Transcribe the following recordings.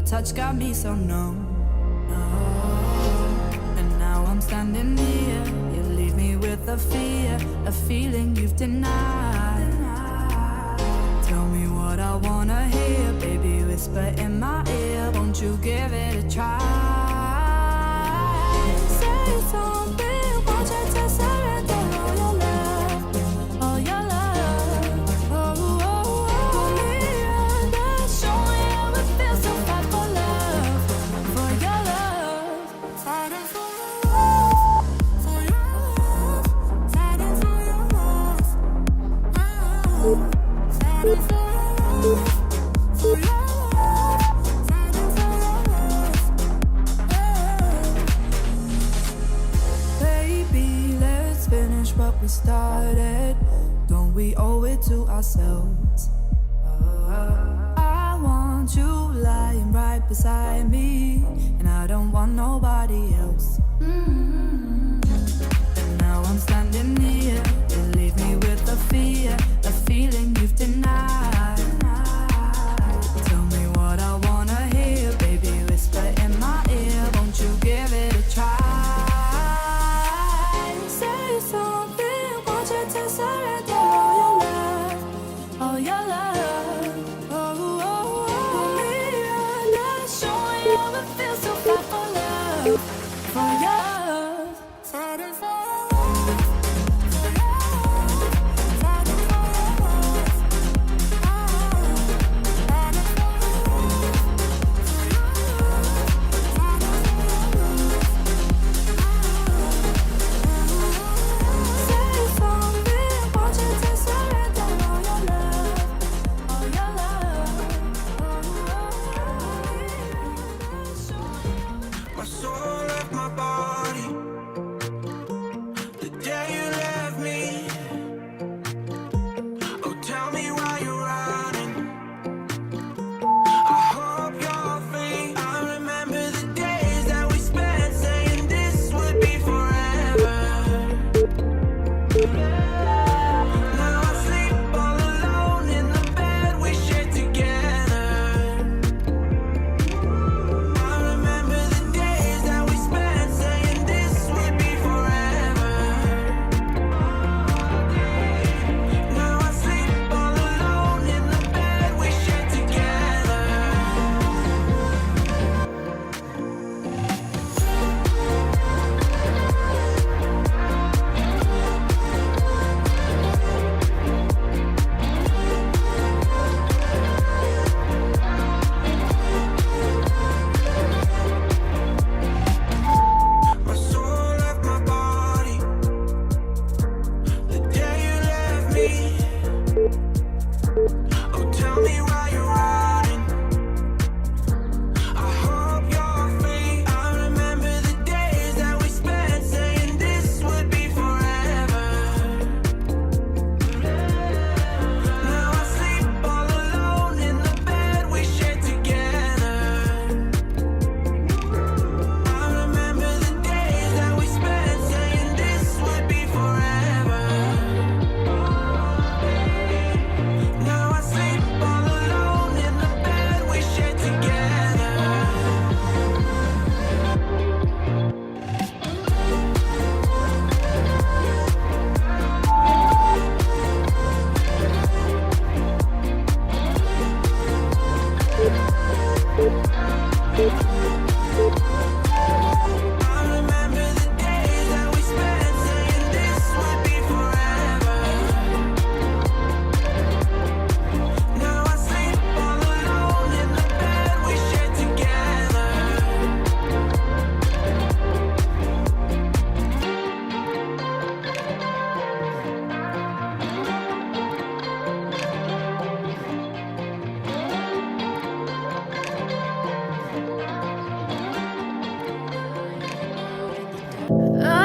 Touch got me so numb. And now I'm standing here. You leave me with a fear, a feeling you've denied. Tell me what I wanna hear, baby, whisper in my ear. Won't you give it a try? Say something, want you to surrender all your love, all your love. What we started, don't we owe it to ourselves? I want you lying right beside me, and I don't want nobody else. And now I'm standing here, you leave me with a fear, a feeling you've denied. Tell me what I wanna hear, baby, whisper in my ear. Won't you give it a try? Say something, want you to surrender all your love, all your love. Oh, oh, oh. Put me under, show me how it feels to fight for love, for your love. Fighting for love, for your love. Fighting for love, fighting for love, for your love. Fighting for love. Say something, want you to surrender all your love, all your love. My soul left my body the day you left me. Oh, tell me why you're running. I hope you're free. I remember the days that we spent saying this would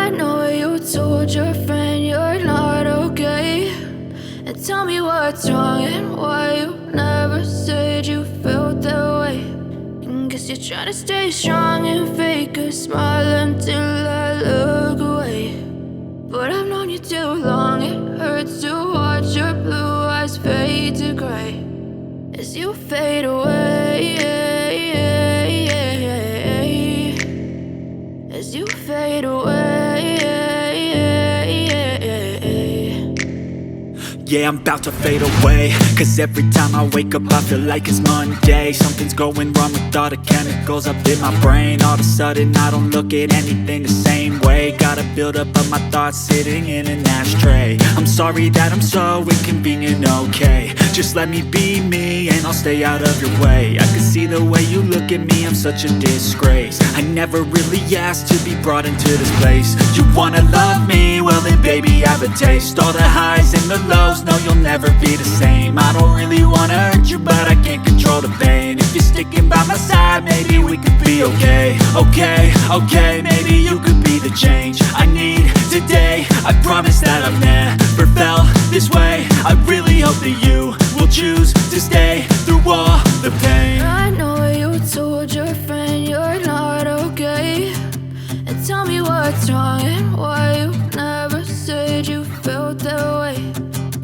I know you told your friend you're not okay, and tell me what's wrong and why you never said you felt that way. And guess you're trying to stay strong and fake a smile until I look away. But I've known you too long, it hurts to watch your blue eyes fade to gray as you fade away, as you fade away. Yeah, I'm about to fade away, cause every time I wake up I feel like it's Monday. Something's going wrong with all the chemicals up in my brain. All of a sudden I don't look at anything the same way. Gotta build up of my thoughts sitting in an ashtray. I'm sorry that I'm so inconvenient, okay. Just let me be me and I'll stay out of your way. I can see the way you look at me, I'm such a disgrace. I never really asked to be brought into this place. You wanna love me? Well then baby I have a taste. All the highs and the lows, no you'll never be the same. I don't really wanna hurt you but I can't control the pain. If you're sticking by my side maybe we could be okay. Okay, maybe you could be the change I need today. I promise that I've never felt this way. I really hope that you will choose to stay through all the pain. I know you told your friend you're not okay, and tell me what's wrong and why you never said you felt that way.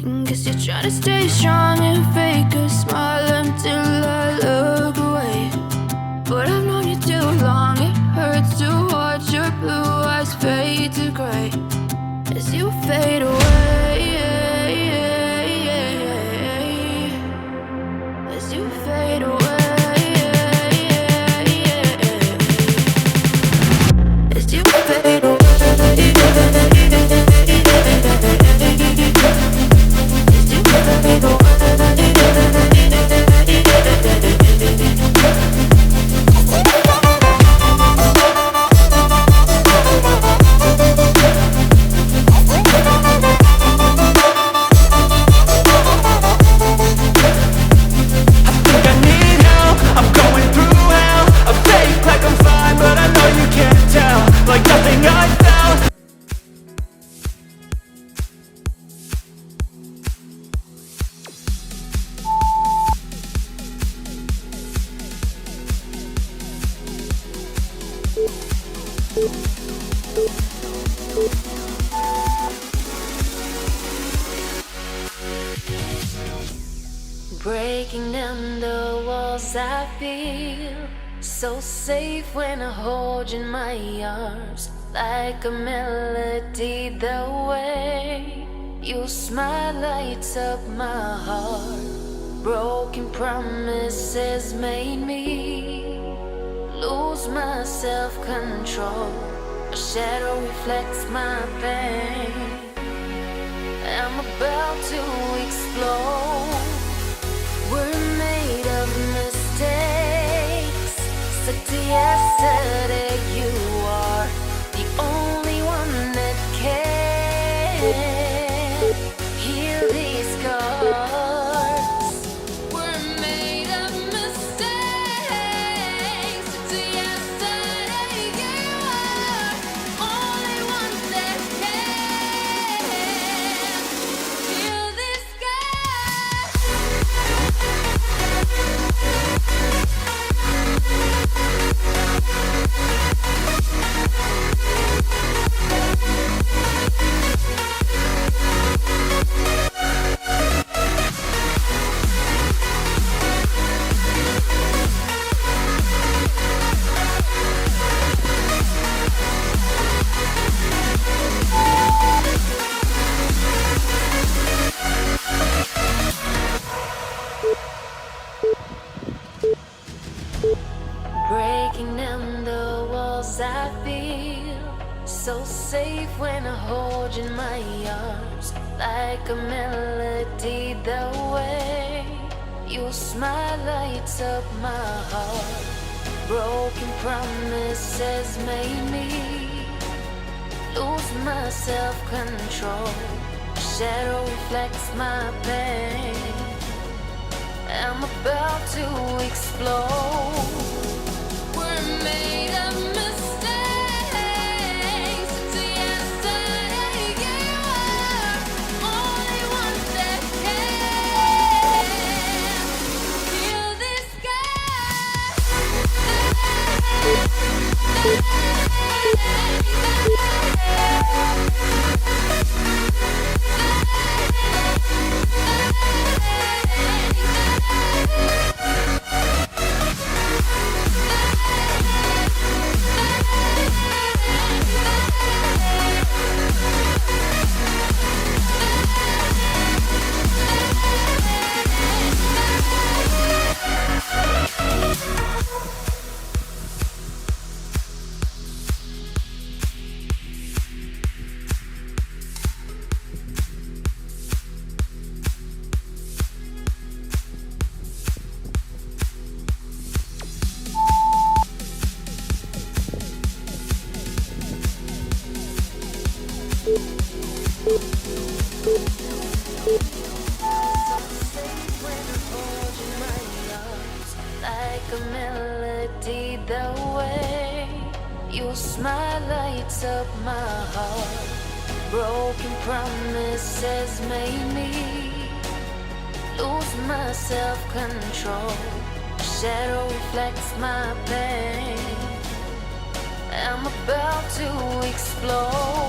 And guess you're trying to stay strong and fake a smile until I look away. But I've known you too long, it hurts to watch your blue eyes fade to gray as you fade away, as you fade away, as you fade away. Breaking down the walls, I feel so safe when I hold you in my arms. Like a melody, the way your smile lights up my heart. Broken promises made me lose my self-control. A shadow reflects my pain. I'm about to explode. We're made of mistakes. Stuck to yesterday, you are the only one that can heal these scars. We're made of mistakes. Stuck to yesterday, you are only one that can heal these scars. Breaking down the walls, I feel so safe when I hold you in my arms. Like a melody, the way your smile lights up my heart. Broken promises made me lose my self-control. A shadow reflects my pain. I'm about to explode. We're made of mistakes. To Like a melody, the way your smile lights up my heart. Broken promises made me lose my self-control. Shadow reflects my pain. I'm about to explode.